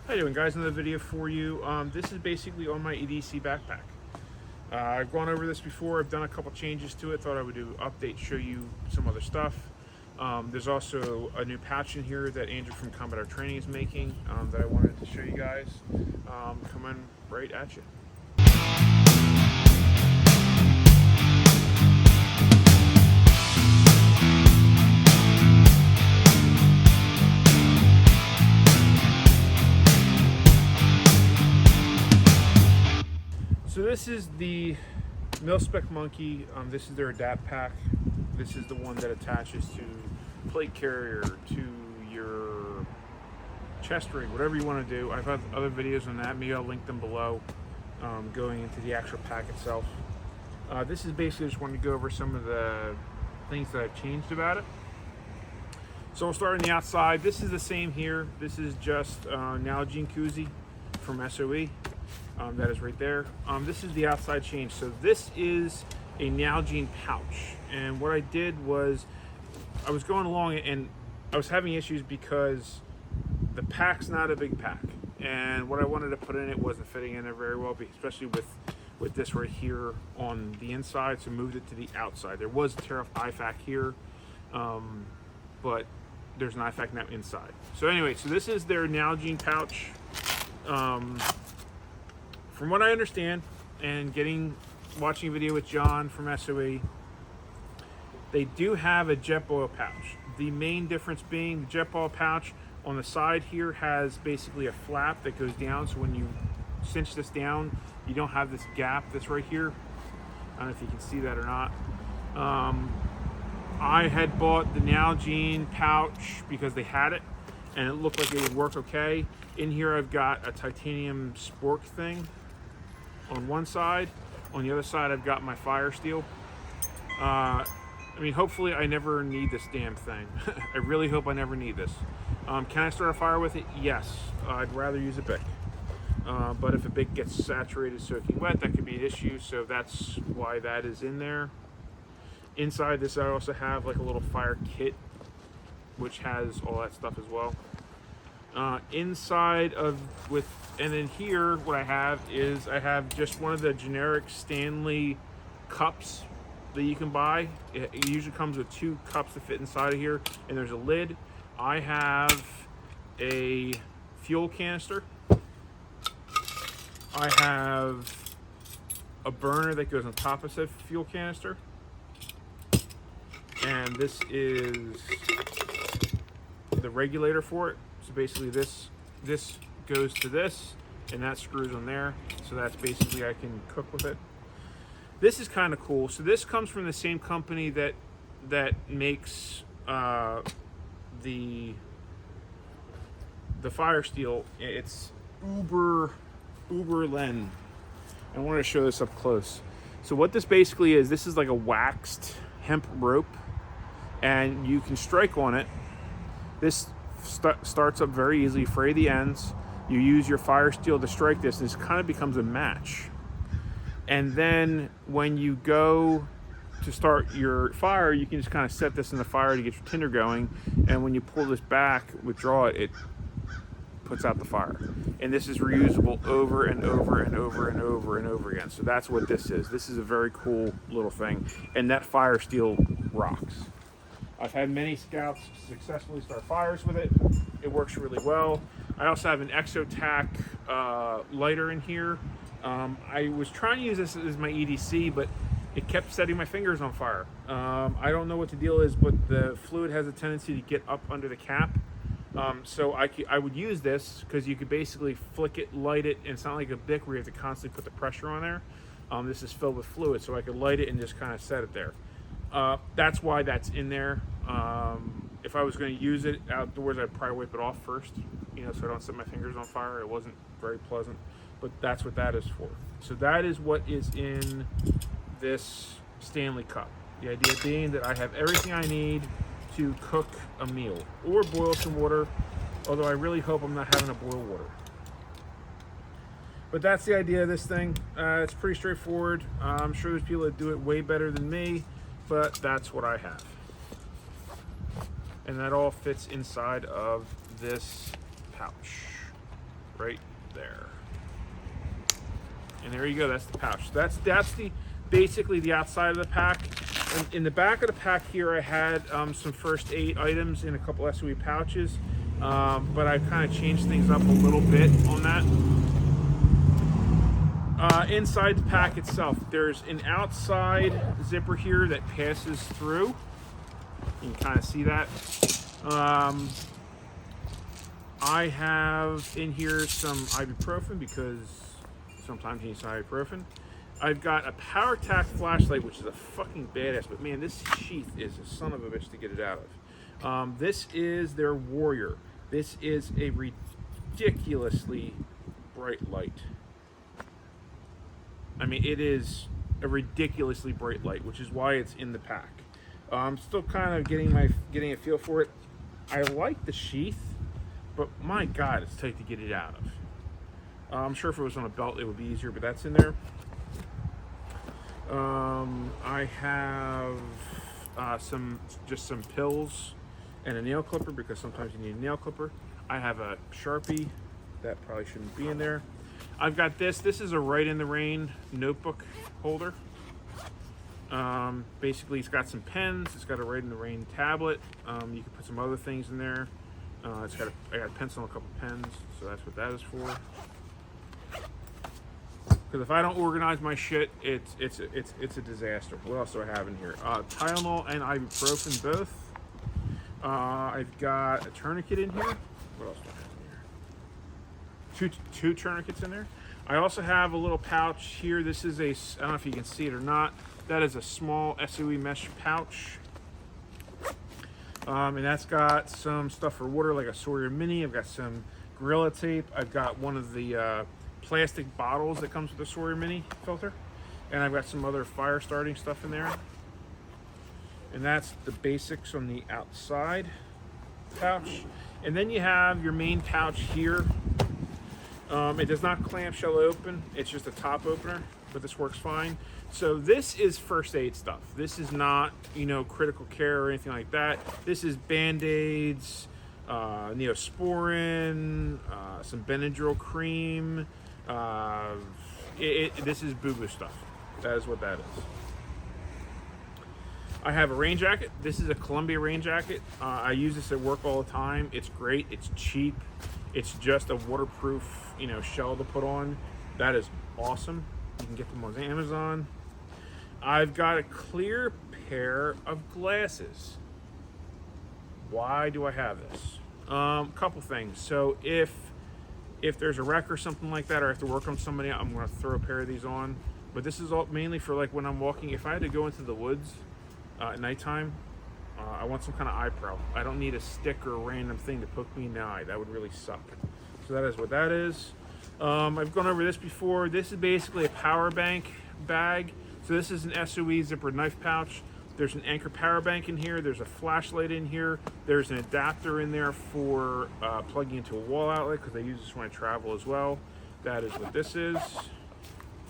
How you doing, guys? Another video for you. This is basically on my EDC backpack. I've gone over this before. I've done a couple changes to it. Thought I would do an update, show you some other stuff. There's also a new pouch in here that Andrew from Combat Air Training is making that I wanted to show you guys. Coming right at you. So this is the Milspec Monkey. This is their adapt pack. This is the one that attaches to plate carrier, to your chest rig, whatever you want to do. I've had other videos on that. Maybe I'll link them below, going into the actual pack itself. This is basically just wanting to go over some of the things that I've changed about it. So we'll start on the outside. This is the same here. This is just Nalgene koozie from SOE. That is right there. This is the outside change. So this is a Nalgene pouch. And what I did was I was going along and I was having issues because the pack's not a big pack. And what I wanted to put in it wasn't fitting in there very well, especially with this right here on the inside. So moved it to the outside. There was a tariff IFAC here, but there's an IFAC now inside. So anyway, so this is their Nalgene pouch. From what I understand, and watching a video with John from SOE, they do have a Jetboil pouch. The main difference being the Jetboil pouch on the side here has basically a flap that goes down, so when you cinch this down, you don't have this gap that's right here. I don't know if you can see that or not. I had bought the Nalgene pouch because they had it, and it looked like it would work okay. In here I've got a titanium spork thing on one side. On the other side I've got my fire steel. I mean, hopefully I never need this damn thing. I really hope I never need this. Can I start a fire with it? Yes. I'd rather use a Bic. But if a Bic gets saturated soaking wet, that could be an issue, so that's why that is in there. Inside this I also have like a little fire kit which has all that stuff as well. And then here what I have is I have just one of the generic Stanley cups that you can buy. It usually comes with 2 cups to fit inside of here, and there's a lid. I have a fuel canister. I have a burner that goes on top of said fuel canister, and this is the regulator for it. So basically this goes to this, and that screws on there. So that's basically, I can cook with it. This is kind of cool. So this comes from the same company that makes the fire steel. It's Uberlen. I wanted to show this up close. So what this basically is, this is like a waxed hemp rope, and you can strike on it. This starts up very easily. Fray the ends. You use your fire steel to strike this, and this kind of becomes a match. And then when you go to start your fire, you can just kind of set this in the fire to get your tinder going. And when you pull this back, withdraw it, it puts out the fire. And this is reusable over and over and over and over and over again. So that's what this is. This is a very cool little thing. And that fire steel rocks. I've had many scouts successfully start fires with it. It works really well. I also have an Exotac lighter in here. I was trying to use this as my EDC, but it kept setting my fingers on fire. I don't know what the deal is, but the fluid has a tendency to get up under the cap. So I would use this because you could basically flick it, light it, and it's not like a Bic where you have to constantly put the pressure on there. This is filled with fluid, so I could light it and just kind of set it there. That's why that's in there. If I was going to use it outdoors, I'd probably wipe it off first, so I don't set my fingers on fire. It wasn't very pleasant, but that's what that is for. So that is what is in this Stanley cup. The idea being that I have everything I need to cook a meal or boil some water, although I really hope I'm not having to boil water. But that's the idea of this thing. It's pretty straightforward. I'm sure there's people that do it way better than me, but that's what I have. And that all fits inside of this pouch right there. And there you go, that's the pouch. That's the basically the outside of the pack. And in the back of the pack here, I had some first aid items in a couple SOE pouches, but I kind of changed things up a little bit on that. Inside the pack itself, there's an outside zipper here that passes through. You can kind of see that. I have in here some ibuprofen because sometimes you need some ibuprofen. I've got a PowerTac flashlight, which is a fucking badass, but man, this sheath is a son of a bitch to get it out of. This is their Warrior. This is a ridiculously bright light. I mean, it is a ridiculously bright light, which is why it's in the pack. I'm still kind of getting a feel for it. I like the sheath, but my God, it's tight to get it out of. I'm sure if it was on a belt, it would be easier, but that's in there. I have some pills and a nail clipper because sometimes you need a nail clipper. I have a Sharpie that probably shouldn't be in there. I've got this. This is a Right in the Rain notebook holder. Basically, it's got some pens. It's got a Right in the Rain tablet. You can put some other things in there. I got a pencil and a couple pens, so that's what that is for. Because if I don't organize my shit, it's a disaster. What else do I have in here? Tylenol and ibuprofen both. I've got a tourniquet in here. What else do I have in here? Two tourniquets in there. I also have a little pouch here. This is I don't know if you can see it or not. That is a small SOE mesh pouch. And that's got some stuff for water, like a Sawyer Mini. I've got some Gorilla Tape. I've got one of the plastic bottles that comes with the Sawyer Mini filter. And I've got some other fire starting stuff in there. And that's the basics on the outside pouch. And then you have your main pouch here. It does not clamshell open. It's just a top opener, but this works fine. So this is first aid stuff. This is not, critical care or anything like that. This is Band-Aids, Neosporin, some Benadryl cream. This is boo-boo stuff. That is what that is. I have a rain jacket. This is a Columbia rain jacket. I use this at work all the time. It's great. It's cheap. It's just a waterproof, shell to put on. That is awesome. You can get them on Amazon. I've got a clear pair of glasses. Why do I have this? Couple things. So if there's a wreck or something like that, or I have to work on somebody, I'm going to throw a pair of these on. But this is all mainly for like when I'm walking. If I had to go into the woods at nighttime, I want some kind of eye pro. I don't need a stick or a random thing to poke me in the eye. That would really suck. So that is what that is. I've gone over this before. This is basically a power bank bag. So this is an SOE zipper knife pouch. There's an Anker power bank in here. There's a flashlight in here. There's an adapter in there for plugging into a wall outlet because I use this when I travel as well. That is what this is.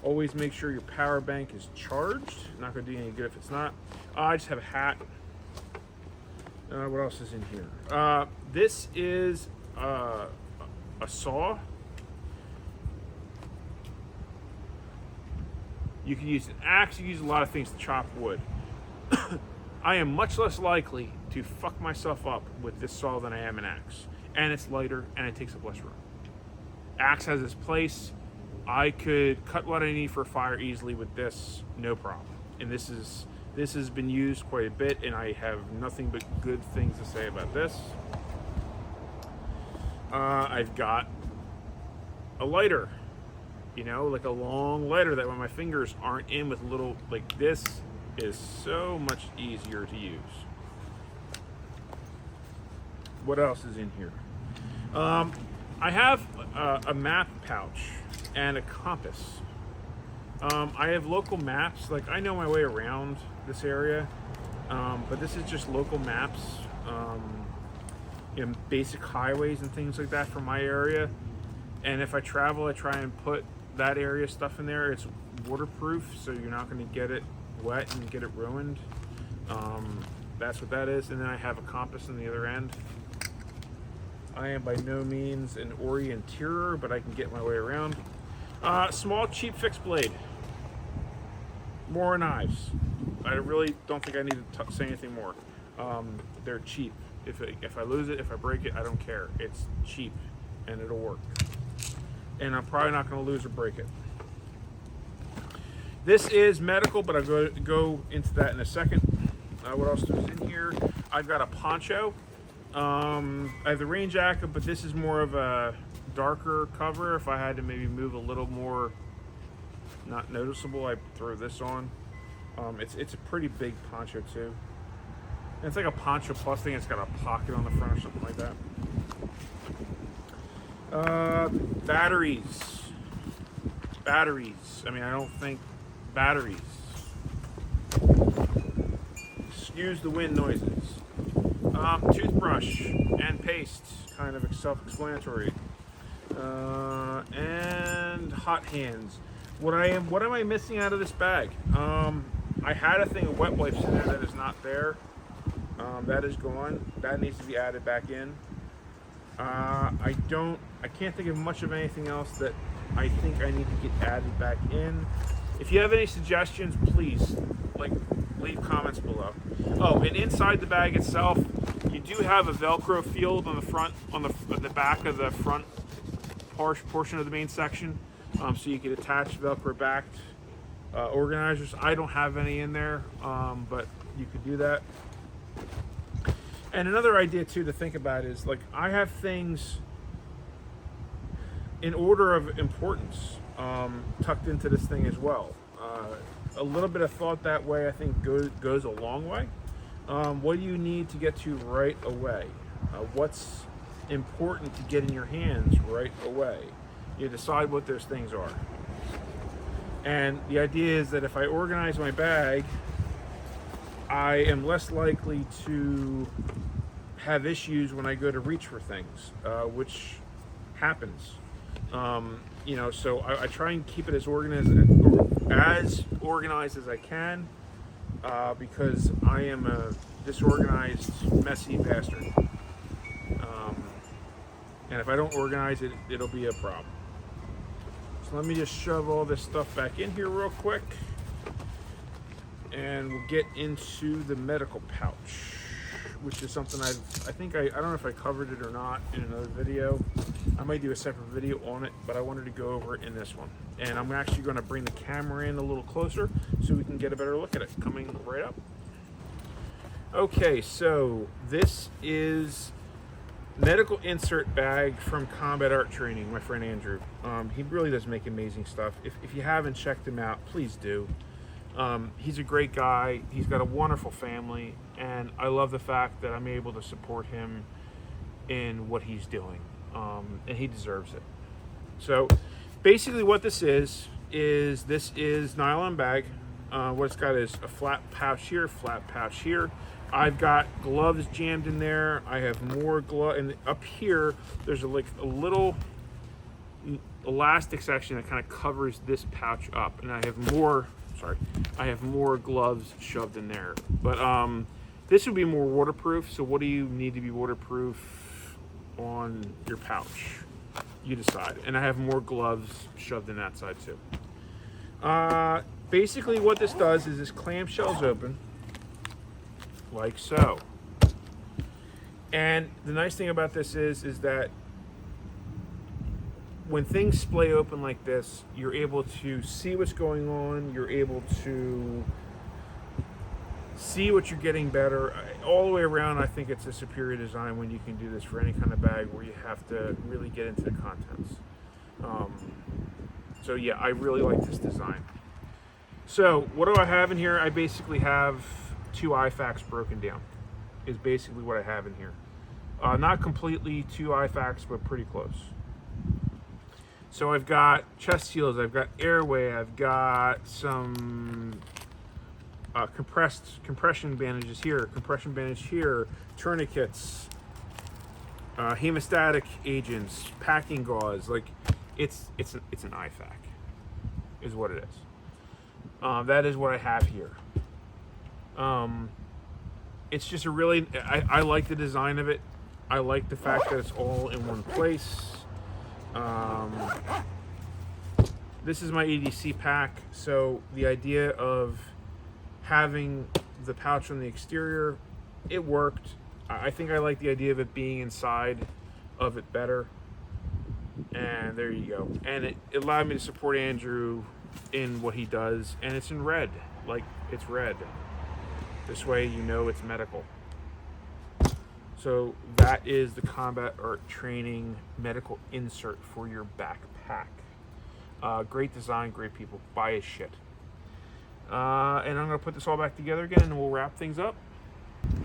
Always make sure your power bank is charged. Not going to do you any good if it's not. I just have a hat. What else is in here? This is a saw. You can use an axe. You can use a lot of things to chop wood. I am much less likely to fuck myself up with this saw than I am an axe. And it's lighter and it takes up less room. Axe has its place. I could cut what I need for a fire easily with this, no problem. And this has been used quite a bit, and I have nothing but good things to say about this. I've got a lighter, like a long lighter that when my fingers aren't in with little, like this is so much easier to use. What else is in here? I have a map pouch and a compass. I have local maps. Like, I know my way around this area, but this is just local maps, basic highways and things like that from my area. And if I travel, I try and put that area stuff in there. It's waterproof, so you're not going to get it wet and get it ruined. That's what that is. And then I have a compass on the other end. I am by no means an orienteer, but I can get my way around. Small, cheap fixed blade. More knives. I really don't think I need to say anything more. They're cheap. If I lose it, if I break it, I don't care. It's cheap, and it'll work. And I'm probably not going to lose or break it. This is medical, but I'll go into that in a second. What else is in here? I've got a poncho. I have the rain jacket, but this is more of a darker cover. If I had to maybe move a little more not noticeable, I'd throw this on. It's a pretty big poncho too. And it's like a poncho plus thing. It's got a pocket on the front or something like that. Batteries. I mean, I don't think batteries. Excuse the wind noises. Toothbrush and paste, kind of self-explanatory. And hot hands. What am I missing out of this bag? I had a thing of wet wipes in there that is not there. That is gone. That needs to be added back in. I can't think of much of anything else that I think I need to get added back in. If you have any suggestions, please leave comments below. Oh, and inside the bag itself, you do have a Velcro field on the front, on the back of the front portion of the main section, so you can attach Velcro backed organizers. I don't have any in there, but you could do that. And another idea too to think about is, like, I have things in order of importance tucked into this thing as well. A little bit of thought that way, I think, goes a long way. What do you need to get to right away? What's important to get in your hands right away? You decide what those things are. And the idea is that if I organize my bag, I am less likely to have issues when I go to reach for things, which happens. So I try and keep it as organized as I can, because I am a disorganized, messy bastard. And if I don't organize it, it'll be a problem. So let me just shove all this stuff back in here real quick, and we'll get into the medical pouch, which is something I don't know if I covered it or not in another video. I might do a separate video on it, but I wanted to go over it in this one. And I'm actually going to bring the camera in a little closer so we can get a better look at it, coming right up. Okay, so this is medical insert bag from Combat Art Training, my friend Andrew. He really does make amazing stuff. If you haven't checked him out, please do. He's a great guy. He's got a wonderful family, and I love the fact that I'm able to support him in what he's doing, and he deserves it. So basically what this is this is nylon bag. What it's got is a flat pouch here, flat pouch here. I've got gloves jammed in there. I have more glove, and up here there's a little elastic section that kind of covers this pouch up, and I have more gloves shoved in there. But this would be more waterproof. So what do you need to be waterproof on your pouch? You decide. And I have more gloves shoved in that side too. Basically what this does is this clamshell's open like so. And the nice thing about this is that when things splay open like this, you're able to see what's going on. You're able to see what you're getting better. All the way around, I think it's a superior design when you can do this for any kind of bag where you have to really get into the contents. So yeah, I really like this design. So what do I have in here? I basically have 2 IFAKs broken down, is basically what I have in here. Not completely 2 IFAKs, but pretty close. So I've got chest seals, I've got airway, I've got some compression bandages here, compression bandage here, tourniquets, hemostatic agents, packing gauze. Like it's an IFAK, is what it is. That is what I have here. It's just a really, I like the design of it. I like the fact that it's all in one place. This is my EDC pack, so the idea of having the pouch on the exterior, it worked. I think I like the idea of it being inside of it better. And there you go. And it allowed me to support Andrew in what he does, and it's in red. Like, it's red. This way you know it's medical. So that is the Combat Art Training medical insert for your backpack. Great design, great people. Buy his shit. And I'm going to put this all back together again, and we'll wrap things up.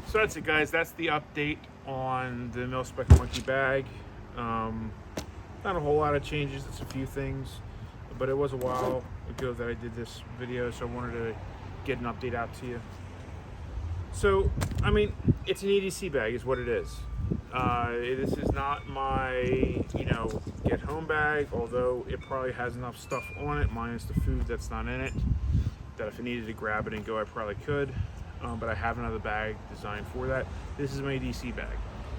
So that's it, guys. That's the update on the Milspec monkey bag. Not a whole lot of changes. It's a few things, but it was a while ago that I did this video, so I wanted to get an update out to you. So, I mean, it's an EDC bag is what it is. This is not my, get home bag, although it probably has enough stuff on it, minus the food that's not in it, that if I needed to grab it and go, I probably could. But I have another bag designed for that. This is my EDC bag.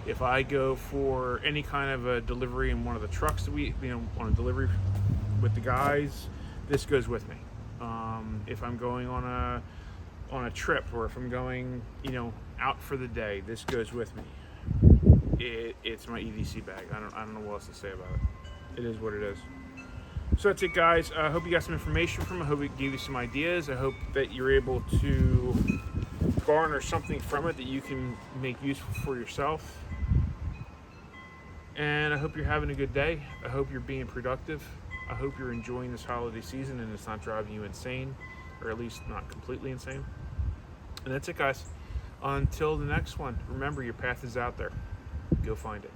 If I go for any kind of a delivery in one of the trucks that we, on a delivery with the guys, this goes with me. If I'm going on a trip, or if I'm going, out for the day, this goes with me. It's my EDC bag. I don't know what else to say about it. It is what it is. So that's it, guys. I hope you got some information from it. I hope it gave you some ideas. I hope that you're able to garner something from it that you can make useful for yourself. And I hope you're having a good day. I hope you're being productive. I hope you're enjoying this holiday season and it's not driving you insane, or at least not completely insane. And that's it, guys. Until the next one, remember, your path is out there. Go find it.